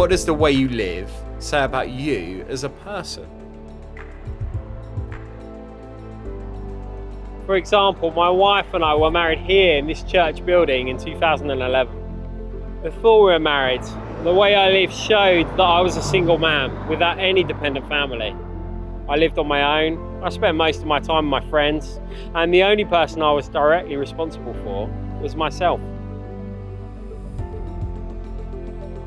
What does the way you live say about you as a person? For example, my wife and I were married here in this church building in 2011. Before we were married, the way I lived showed that I was a single man without any dependent family. I lived on my own, I spent most of my time with my friends, and the only person I was directly responsible for was myself.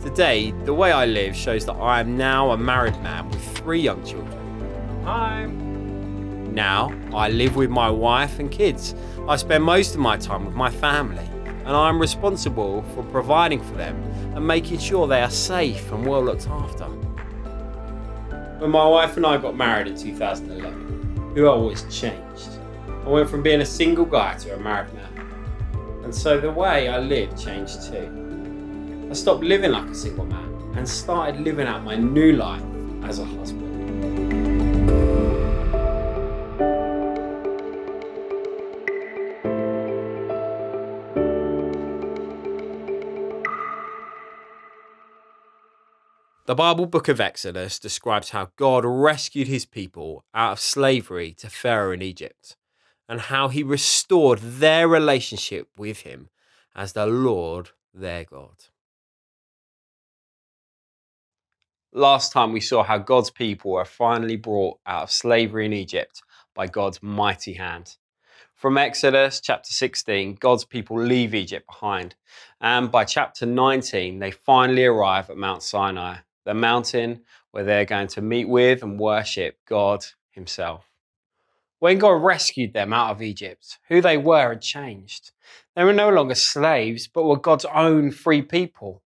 Today, the way I live shows that I am now a married man with 3 young children. Now, I live with my wife and kids. I spend most of my time with my family, and I am responsible for providing for them and making sure they are safe and well looked after. When my wife and I got married in 2011, who I was changed. I went from being a single guy to a married man. And so the way I live changed too. I stopped living like a single man and started living out my new life as a husband. The Bible book of Exodus describes how God rescued his people out of slavery to Pharaoh in Egypt, and how he restored their relationship with him as the Lord their God. Last time we saw how God's people were finally brought out of slavery in Egypt by God's mighty hand. From Exodus chapter 16, God's people leave Egypt behind, and by chapter 19, they finally arrive at Mount Sinai, the mountain where they're going to meet with and worship God himself. When God rescued them out of Egypt, who they were had changed. They were no longer slaves, but were God's own free people.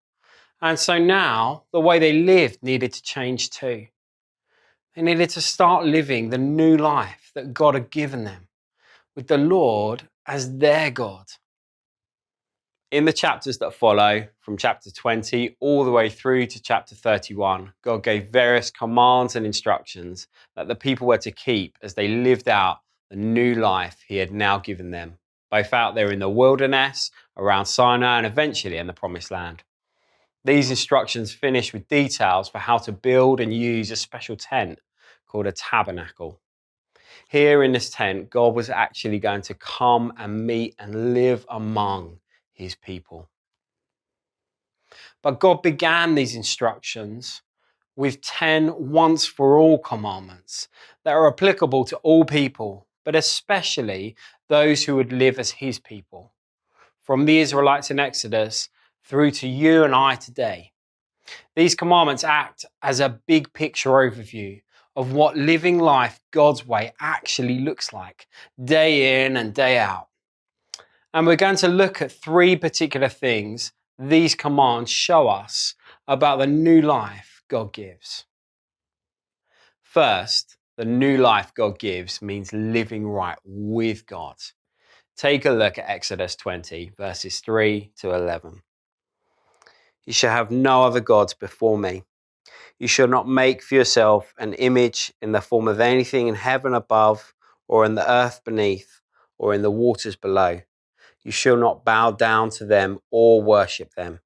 And so now, the way they lived needed to change too. They needed to start living the new life that God had given them, with the Lord as their God. In the chapters that follow, from chapter 20 all the way through to chapter 31, God gave various commands and instructions that the people were to keep as they lived out the new life he had now given them, both out there in the wilderness, around Sinai, and eventually in the promised land. These instructions finish with details for how to build and use a special tent called a tabernacle. Here in this tent, God was actually going to come and meet and live among his people. But God began these instructions with 10 once for all commandments that are applicable to all people, but especially those who would live as his people. From the Israelites in Exodus through to you and I today. These commandments act as a big picture overview of what living life God's way actually looks like, day in and day out. And we're going to look at 3 particular things these commands show us about the new life God gives. First, the new life God gives means living right with God. Take a look at Exodus 20, verses 3 to 11. You shall have no other gods before me. You shall not make for yourself an image in the form of anything in heaven above, or in the earth beneath, or in the waters below. You shall not bow down to them or worship them.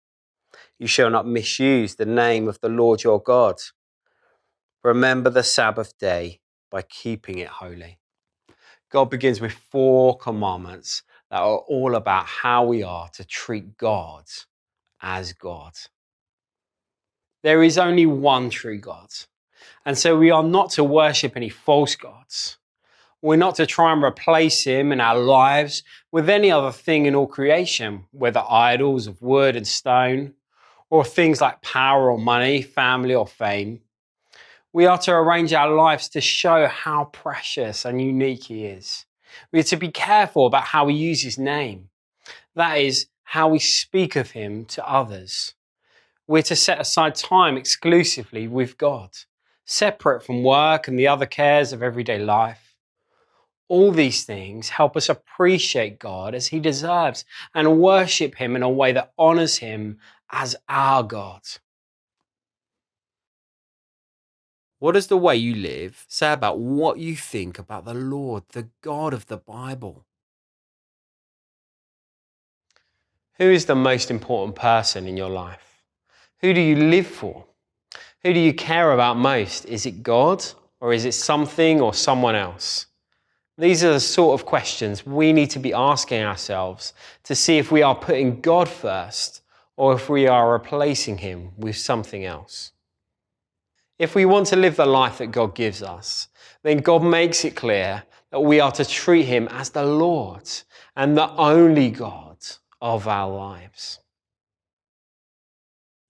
You shall not misuse the name of the Lord your God. Remember the Sabbath day by keeping it holy. God begins with 4 commandments that are all about how we are to treat God as God. There is only one true God, and so we are not to worship any false gods. We're not to try and replace him in our lives with any other thing in all creation, whether idols of wood and stone, or things like power or money, family or fame. We are to arrange our lives to show how precious and unique he is. We are to be careful about how we use his name. That is, how we speak of him to others. We're to set aside time exclusively with God, separate from work and the other cares of everyday life. All these things help us appreciate God as he deserves and worship him in a way that honors him as our God. What does the way you live say about what you think about the Lord, the God of the Bible? Who is the most important person in your life? Who do you live for? Who do you care about most? Is it God, or is it something or someone else? These are the sort of questions we need to be asking ourselves to see if we are putting God first or if we are replacing him with something else. If we want to live the life that God gives us, then God makes it clear that we are to treat him as the Lord and the only God of our lives.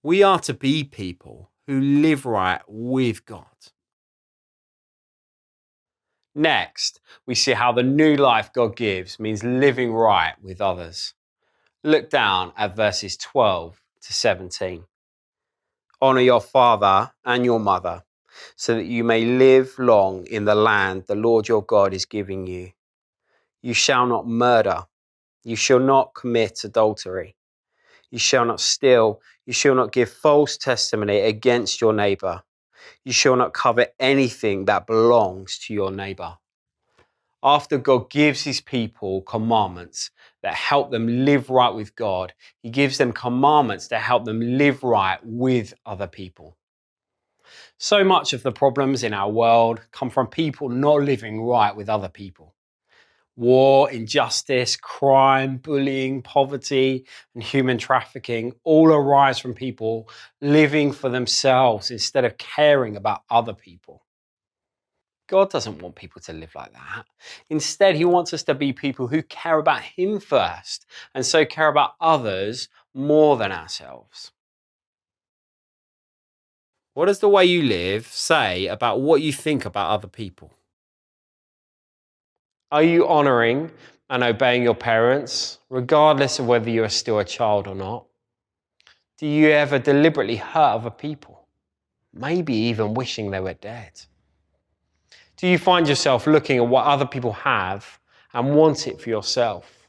We are to be people who live right with God. Next, we see how the new life God gives means living right with others. Look down at verses 12 to 17. Honour your father and your mother, so that you may live long in the land the Lord your God is giving you. You shall not murder. You shall not commit adultery. You shall not steal. You shall not give false testimony against your neighbour. You shall not covet anything that belongs to your neighbour. After God gives his people commandments that help them live right with God, he gives them commandments that help them live right with other people. So much of the problems in our world come from people not living right with other people. War, injustice, crime, bullying, poverty, and human trafficking all arise from people living for themselves instead of caring about other people. God doesn't want people to live like that. Instead, he wants us to be people who care about him first and so care about others more than ourselves. What does the way you live say about what you think about other people? Are you honouring and obeying your parents, regardless of whether you are still a child or not? Do you ever deliberately hurt other people? Maybe even wishing they were dead? Do you find yourself looking at what other people have and want it for yourself?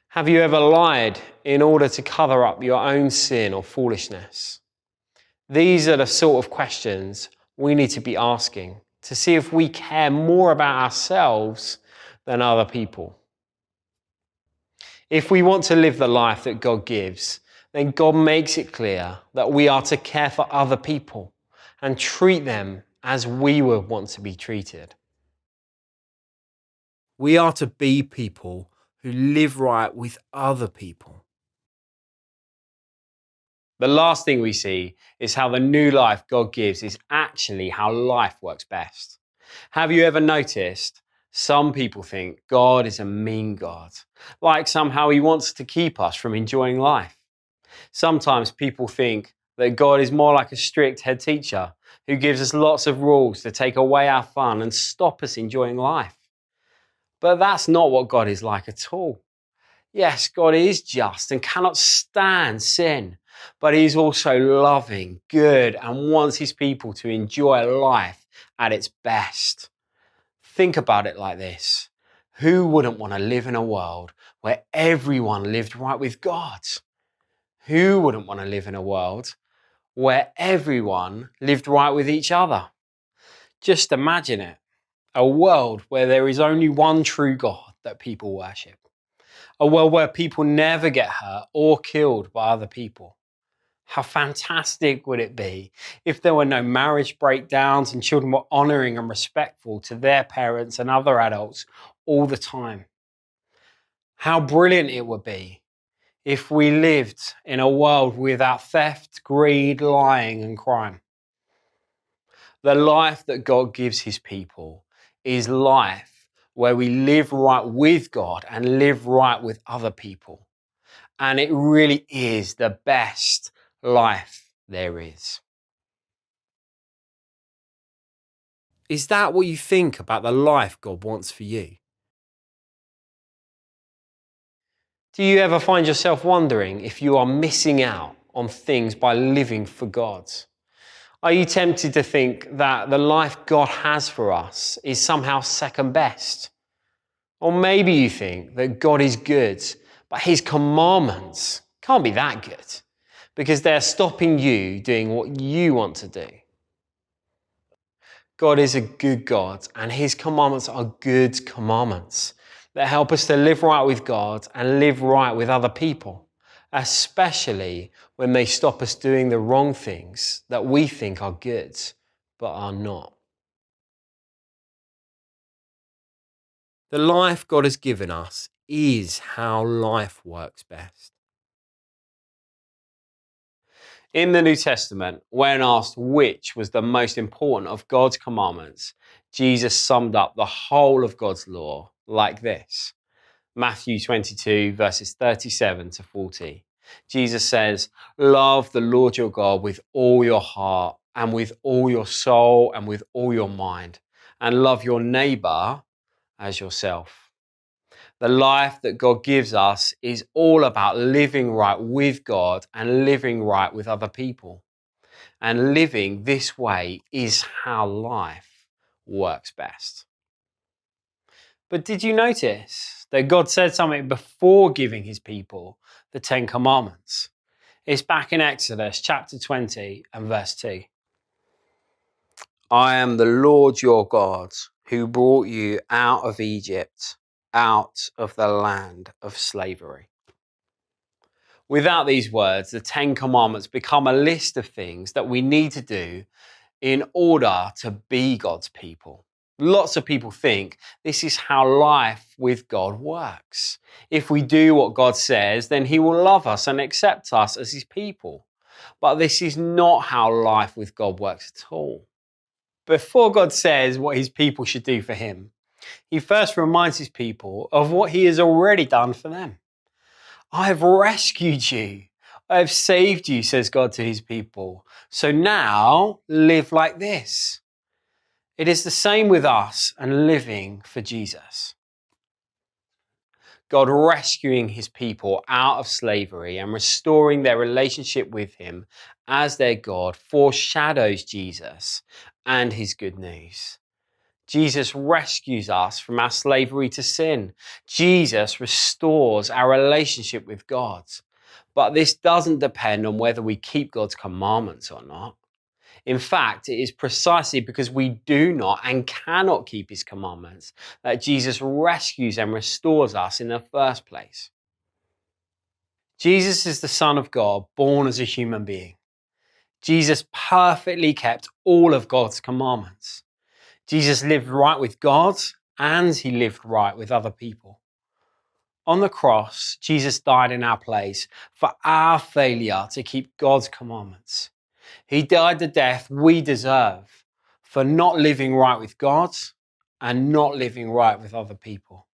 Have you ever lied in order to cover up your own sin or foolishness? These are the sort of questions we need to be asking to see if we care more about ourselves than other people. If we want to live the life that God gives, then God makes it clear that we are to care for other people and treat them as we would want to be treated. We are to be people who live right with other people. The last thing we see is how the new life God gives is actually how life works best. Have you ever noticed some people think God is a mean God, like somehow he wants to keep us from enjoying life? Sometimes people think that God is more like a strict head teacher who gives us lots of rules to take away our fun and stop us enjoying life. But that's not what God is like at all. Yes, God is just and cannot stand sin, but he is also loving, good, and wants his people to enjoy life at its best. Think about it like this. Who wouldn't want to live in a world where everyone lived right with God? Who wouldn't want to live in a world where everyone lived right with each other? Just imagine it. A world where there is only one true God that people worship. A world where people never get hurt or killed by other people. How fantastic would it be if there were no marriage breakdowns and children were honouring and respectful to their parents and other adults all the time? How brilliant it would be if we lived in a world without theft, greed, lying, and crime. The life that God gives his people is life where we live right with God and live right with other people. And it really is the best life there is. Is that what you think about the life God wants for you? Do you ever find yourself wondering if you are missing out on things by living for God? Are you tempted to think that the life God has for us is somehow second best? Or maybe you think that God is good, but his commandments can't be that good because they're stopping you doing what you want to do. God is a good God, and his commandments are good commandments that help us to live right with God and live right with other people. especially when they stop us doing the wrong things that we think are good, but are not. The life God has given us is how life works best. In the New Testament, when asked which was the most important of God's commandments, Jesus summed up the whole of God's law like this. Matthew 22, verses 37 to 40. Jesus says, "Love the Lord your God with all your heart and with all your soul and with all your mind, and love your neighbor as yourself." The life that God gives us is all about living right with God and living right with other people. And living this way is how life works best. But did you notice that God said something before giving his people the 10 Commandments? It's back in Exodus chapter 20 and verse 2. "I am the Lord your God who brought you out of Egypt, out of the land of slavery." Without these words, the 10 Commandments become a list of things that we need to do in order to be God's people. Lots of people think this is how life with God works. If we do what God says, then he will love us and accept us as his people. But this is not how life with God works at all. Before God says what his people should do for him, he first reminds his people of what he has already done for them. "I have rescued you. I have saved you," says God to his people. "So now live like this." It is the same with us and living for Jesus. God rescuing his people out of slavery and restoring their relationship with him as their God foreshadows Jesus and his good news. Jesus rescues us from our slavery to sin. Jesus restores our relationship with God. But this doesn't depend on whether we keep God's commandments or not. In fact, it is precisely because we do not and cannot keep his commandments that Jesus rescues and restores us in the first place. Jesus is the Son of God, born as a human being. Jesus perfectly kept all of God's commandments. Jesus lived right with God and he lived right with other people. On the cross, Jesus died in our place for our failure to keep God's commandments. He died the death we deserve for not living right with God and not living right with other people.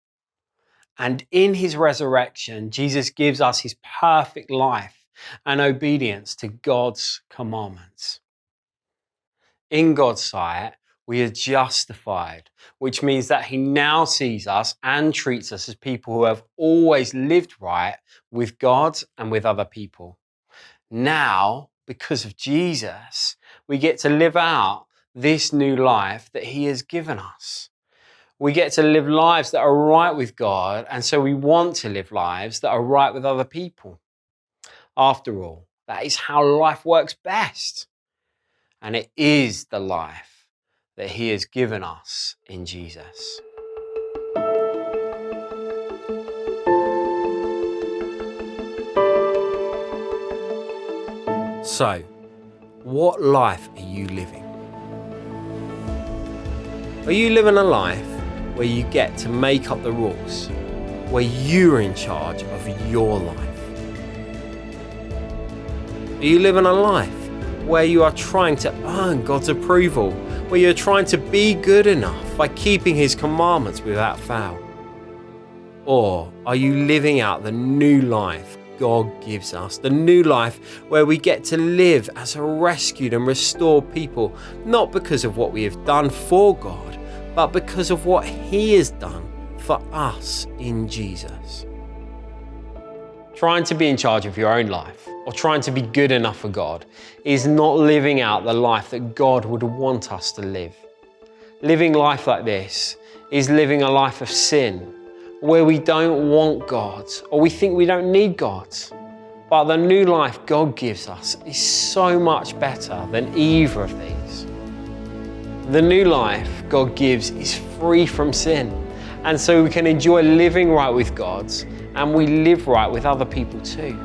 And in his resurrection, Jesus gives us his perfect life and obedience to God's commandments. In God's sight, we are justified, which means that he now sees us and treats us as people who have always lived right with God and with other people. Now, because of Jesus, we get to live out this new life that he has given us. We get to live lives that are right with God, and so we want to live lives that are right with other people. After all, that is how life works best. And it is the life that he has given us in Jesus. So, what life are you living? Are you living a life where you get to make up the rules, where you're in charge of your life? Are you living a life where you are trying to earn God's approval, where you're trying to be good enough by keeping his commandments without fail? Or are you living out the new life God gives us, the new life where we get to live as a rescued and restored people, not because of what we have done for God, but because of what he has done for us in Jesus? Trying to be in charge of your own life or trying to be good enough for God is not living out the life that God would want us to live. Living life like this is living a life of sin, where we don't want God or we think we don't need God. But the new life God gives us is so much better than either of these. The new life God gives is free from sin, and so we can enjoy living right with God, and we live right with other people too.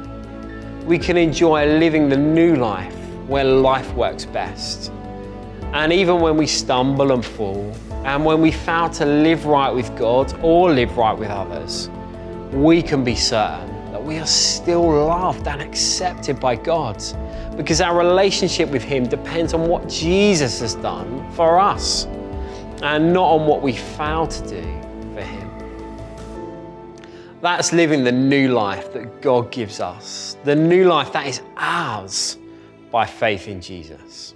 we can enjoy living the new life where life works best. And even when we stumble and fall, and when we fail to live right with God or live right with others, we can be certain that we are still loved and accepted by God, because our relationship with Him depends on what Jesus has done for us and not on what we fail to do for Him. That's living the new life that God gives us, the new life that is ours by faith in Jesus.